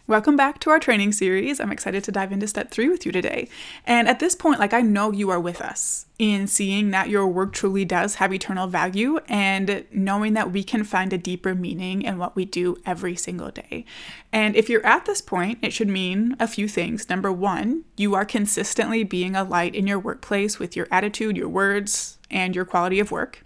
Welcome back to our training series. I'm excited to dive into step 3 with you today. And at this point, I know you are with us in seeing that your work truly does have eternal value and knowing that we can find a deeper meaning in what we do every single day. And if you're at this point, it should mean a few things. Number one, you are consistently being a light in your workplace with your attitude, your words, and your quality of work.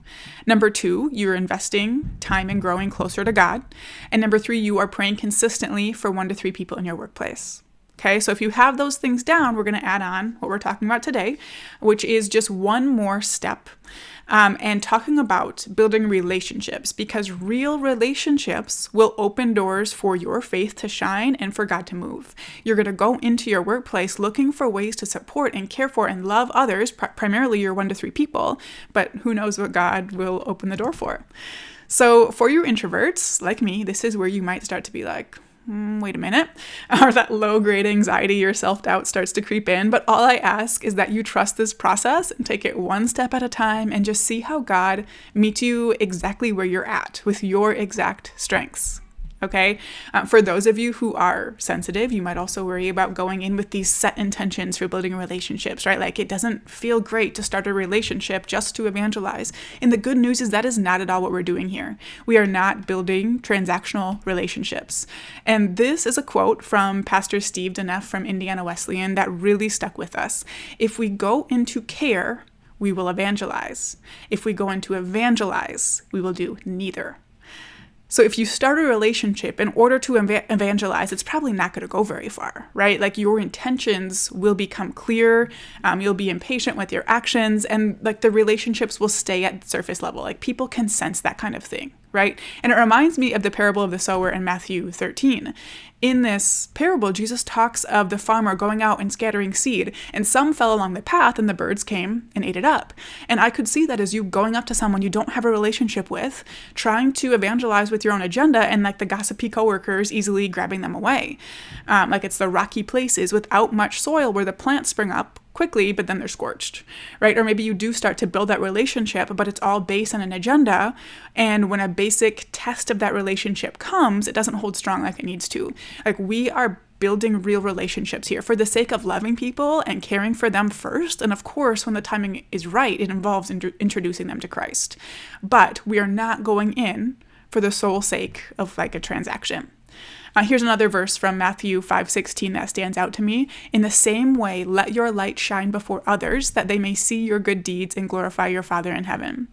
Number two, you're investing time in growing closer to God. And number three, you are praying consistently for 1 to 3 people in your workplace. Okay, so if you have those things down, we're going to add on what we're talking about today, which is just one more step and talking about building relationships, because real relationships will open doors for your faith to shine and for God to move. You're going to go into your workplace looking for ways to support and care for and love others, primarily your 1 to 3 people, but who knows what God will open the door for. So for you introverts like me, this is where you might start to be like, wait a minute, or that low-grade anxiety or self-doubt starts to creep in. But all I ask is that you trust this process and take it one step at a time and just see how God meets you exactly where you're at with your exact strengths. Okay. For those of you who are sensitive, you might also worry about going in with these set intentions for building relationships, right? Like, it doesn't feel great to start a relationship just to evangelize. And the good news is that is not at all what we're doing here. We are not building transactional relationships. And this is a quote from Pastor Steve Deneff from Indiana Wesleyan that really stuck with us. If we go into care, we will evangelize. If we go into evangelize, we will do neither. So if you start a relationship in order to evangelize, it's probably not going to go very far, right? Like, your intentions will become clear. You'll be impatient with your actions, and the relationships will stay at the surface level. Like, people can sense that kind of thing, right? And it reminds me of the parable of the sower in Matthew 13. In this parable, Jesus talks of the farmer going out and scattering seed, and some fell along the path and the birds came and ate it up. And I could see that as you going up to someone you don't have a relationship with, trying to evangelize with your own agenda, and the gossipy coworkers easily grabbing them away. It's the rocky places without much soil where the plants spring up quickly, but then they're scorched, right? Or maybe you do start to build that relationship, but it's all based on an agenda. And when a basic test of that relationship comes, it doesn't hold strong like it needs to. We are building real relationships here for the sake of loving people and caring for them first. And of course, when the timing is right, it involves introducing them to Christ. But we are not going in for the sole sake of a transaction. Here's another verse from Matthew 5:16 that stands out to me. In the same way, let your light shine before others, that they may see your good deeds and glorify your Father in heaven.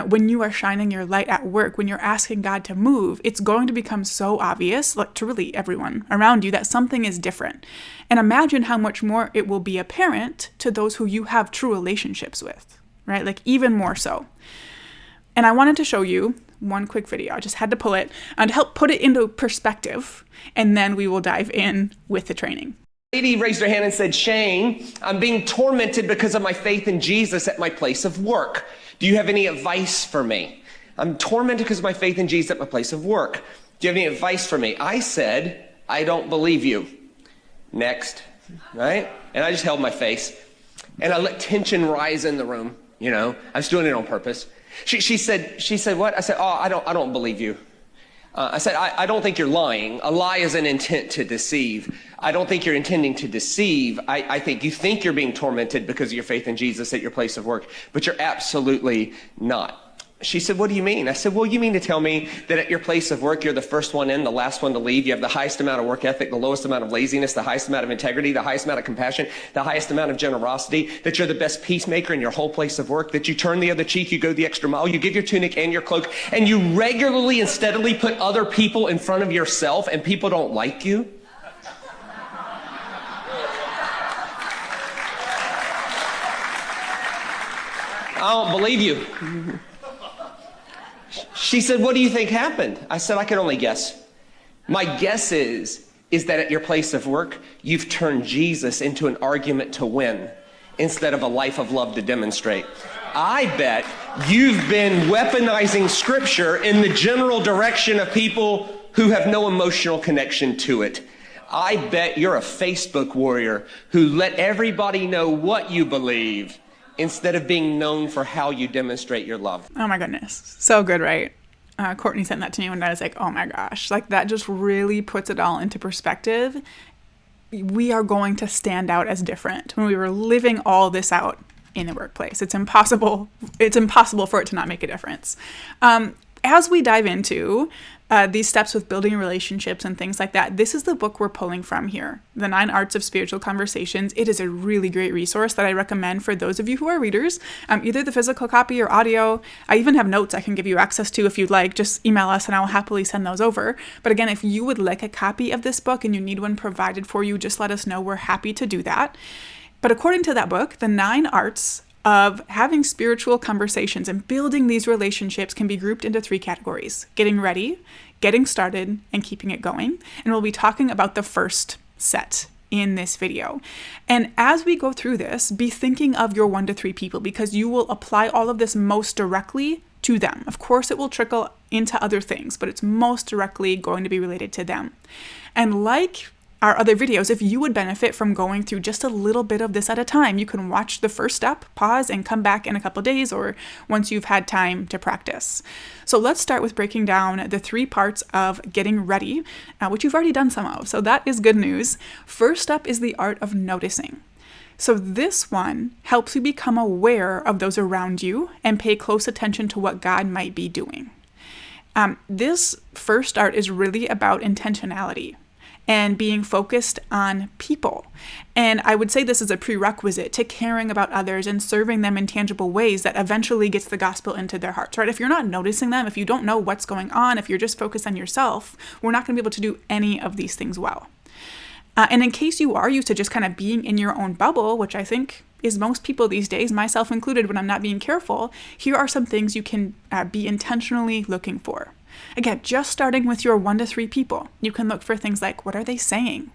When you are shining your light at work, when you're asking God to move, it's going to become so obvious, to really everyone around you, that something is different. And imagine how much more it will be apparent to those who you have true relationships with, right? Even more so. And I wanted to show you one quick video. I just had to pull it to help put it into perspective, and then we will dive in with the training. Lady raised her hand and said, Shane, I'm being tormented because of my faith in Jesus at my place of work. Do you have any advice for me? I'm tormented because of my faith in Jesus at my place of work. Do you have any advice for me? I said, I don't believe you. Next, right? And I just held my face, and I let tension rise in the room. I was doing it on purpose. She said, what? I said, I don't believe you. I said, I don't think you're lying. A lie is an intent to deceive. I don't think you're intending to deceive. I think you think you're being tormented because of your faith in Jesus at your place of work, but you're absolutely not. She said, what do you mean? I said, well, you mean to tell me that at your place of work, you're the first one in, the last one to leave. You have the highest amount of work ethic, the lowest amount of laziness, the highest amount of integrity, the highest amount of compassion, the highest amount of generosity, that you're the best peacemaker in your whole place of work, that you turn the other cheek, you go the extra mile, you give your tunic and your cloak, and you regularly and steadily put other people in front of yourself, and people don't like you? I don't believe you. She said, what do you think happened? I said, I can only guess. My guess is that at your place of work, you've turned Jesus into an argument to win instead of a life of love to demonstrate. I bet you've been weaponizing scripture in the general direction of people who have no emotional connection to it. I bet you're a Facebook warrior who let everybody know what you believe instead of being known for how you demonstrate your love. Oh my goodness. So good, right? Courtney sent that to me and I was like, oh my gosh, like that just really puts it all into perspective. We are going to stand out as different when we were living all this out in the workplace. It's impossible for it to not make a difference. As we dive into these steps with building relationships and things like that, this is the book we're pulling from here, The 9 Arts of Spiritual Conversations. It is a really great resource that I recommend for those of you who are readers, either the physical copy or audio. I even have notes I can give you access to if you'd like. Just email us and I'll happily send those over. But again, if you would like a copy of this book and you need one provided for you, just let us know. We're happy to do that. But according to that book, the 9 arts of having spiritual conversations and building these relationships can be grouped into 3 categories: getting ready, getting started, and keeping it going. And we'll be talking about the first set in this video. And as we go through this, be thinking of your 1 to 3 people, because you will apply all of this most directly to them. Of course, it will trickle into other things, but it's most directly going to be related to them. And like our other videos, if you would benefit from going through just a little bit of this at a time, you can watch the first step, pause, and come back in a couple days or once you've had time to practice. So let's start with breaking down the 3 parts of getting ready, which you've already done some of. So that is good news. First up is the art of noticing. So this one helps you become aware of those around you and pay close attention to what God might be doing. This first art is really about intentionality and being focused on people. And I would say this is a prerequisite to caring about others and serving them in tangible ways that eventually gets the gospel into their hearts, right? If you're not noticing them, if you don't know what's going on, if you're just focused on yourself, we're not going to be able to do any of these things well. And in case you are used to just kind of being in your own bubble, which I think is most people these days, myself included, when I'm not being careful, here are some things you can be intentionally looking for. Again, just starting with your 1 to 3 people, you can look for things like, what are they saying?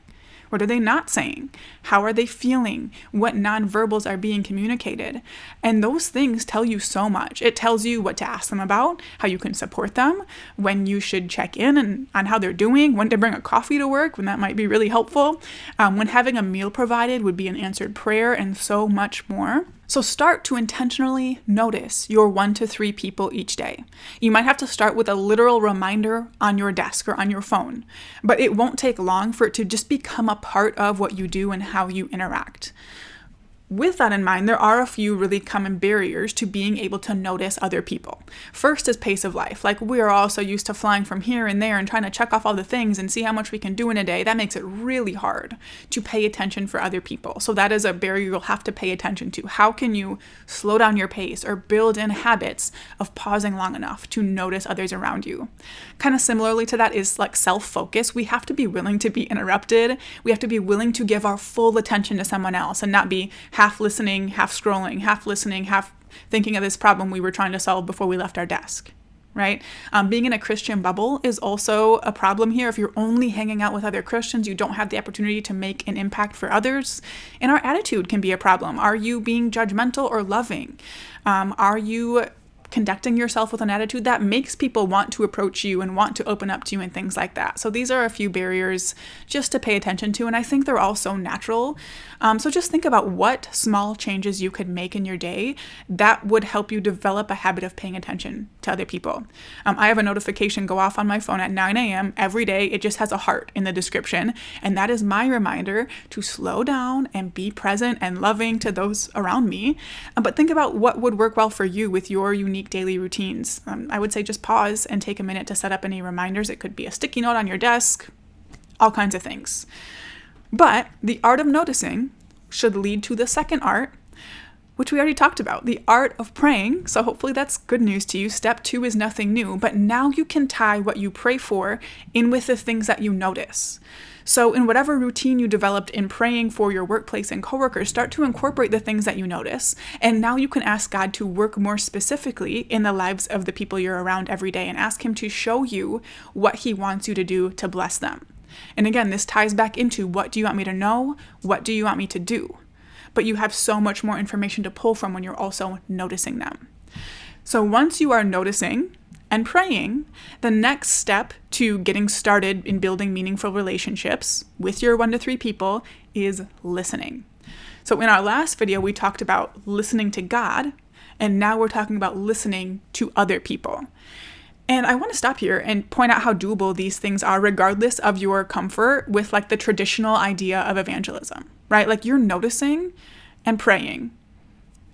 What are they not saying? How are they feeling? What nonverbals are being communicated? And those things tell you so much. It tells you what to ask them about, how you can support them, when you should check in and on how they're doing, when to bring a coffee to work, when that might be really helpful, when having a meal provided would be an answered prayer, and so much more. So start to intentionally notice your 1 to 3 people each day. You might have to start with a literal reminder on your desk or on your phone, but it won't take long for it to just become a part of what you do and how you interact. With that in mind, there are a few really common barriers to being able to notice other people. First is pace of life. Like, we are all so used to flying from here and there and trying to check off all the things and see how much we can do in a day. That makes it really hard to pay attention for other people. So that is a barrier you'll have to pay attention to. How can you slow down your pace or build in habits of pausing long enough to notice others around you? Kind of similarly to that is like self-focus. We have to be willing to be interrupted. We have to be willing to give our full attention to someone else and not be half listening, half scrolling, half listening, half thinking of this problem we were trying to solve before we left our desk, right? Being in a Christian bubble is also a problem here. If you're only hanging out with other Christians, you don't have the opportunity to make an impact for others. And our attitude can be a problem. Are you being judgmental or loving? Are you conducting yourself with an attitude that makes people want to approach you and want to open up to you and things like that? So these are a few barriers just to pay attention to, and I think they're all so natural. So just think about what small changes you could make in your day that would help you develop a habit of paying attention to other people. I have a notification go off on my phone at 9 a.m. every day. It just has a heart in the description, and that is my reminder to slow down and be present and loving to those around me. But think about what would work well for you with your unique daily routines. I would say just pause and take a minute to set up any reminders. It could be a sticky note on your desk, all kinds of things. But the art of noticing should lead to the second art, which we already talked about, the art of praying. So hopefully that's good news to you. Step 2 is nothing new, but now you can tie what you pray for in with the things that you notice. So in whatever routine you developed in praying for your workplace and coworkers, start to incorporate the things that you notice. And now you can ask God to work more specifically in the lives of the people you're around every day and ask Him to show you what He wants you to do to bless them. And again, this ties back into, what do you want me to know? What do you want me to do? But you have so much more information to pull from when you're also noticing them. So once you are noticing and praying, the next step to getting started in building meaningful relationships with your 1 to 3 people is listening. So in our last video, we talked about listening to God, and now we're talking about listening to other people. And I want to stop here and point out how doable these things are, regardless of your comfort with like the traditional idea of evangelism, right? Like you're noticing and praying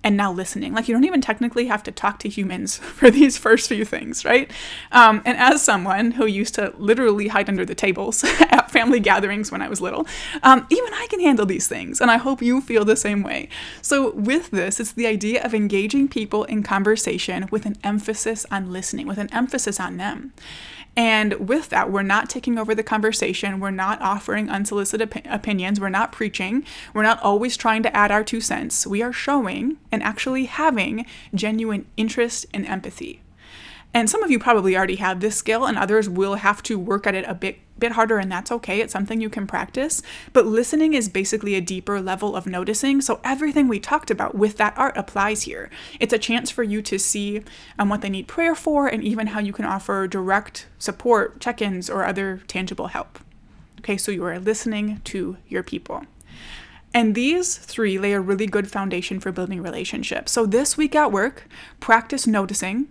and now listening. Like you don't even technically have to talk to humans for these first few things, right? And as someone who used to literally hide under the tables at family gatherings when I was little, even I can handle these things. And I hope you feel the same way. So with this, it's the idea of engaging people in conversation with an emphasis on listening, with an emphasis on them. And with that, we're not taking over the conversation. We're not offering unsolicited opinions. We're not preaching. We're not always trying to add our 2 cents. We are showing and actually having genuine interest and empathy. And some of you probably already have this skill, and others will have to work at it a bit harder, and that's okay. It's something you can practice. But listening is basically a deeper level of noticing. So everything we talked about with that art applies here. It's a chance for you to see what they need prayer for, and even how you can offer direct support, check-ins, or other tangible help. Okay, so you are listening to your people. And these 3 lay a really good foundation for building relationships. So this week at work, practice noticing,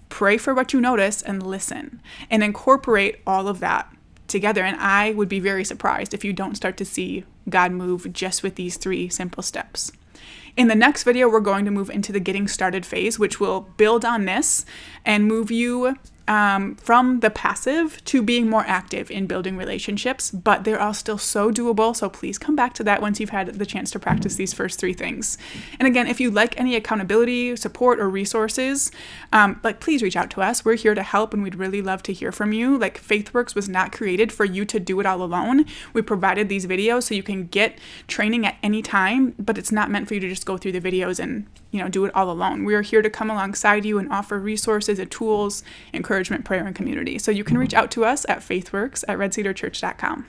pray for what you notice, and listen, and incorporate all of that together. And I would be very surprised if you don't start to see God move just with these 3 simple steps. In the next video, we're going to move into the getting started phase, which will build on this and move you from the passive to being more active in building relationships, but they're all still so doable. So please come back to that once you've had the chance to practice these first 3 things. And again, if you'd like any accountability, support, or resources, please reach out to us. We're here to help, and we'd really love to hear from you. Like, FaithWorks was not created for you to do it all alone. We provided these videos so you can get training at any time, but it's not meant for you to just go through the videos and do it all alone. We are here to come alongside you and offer resources and tools, encouragement, prayer, and community. So you can reach out to us at FaithWorks@redcedarchurch.com.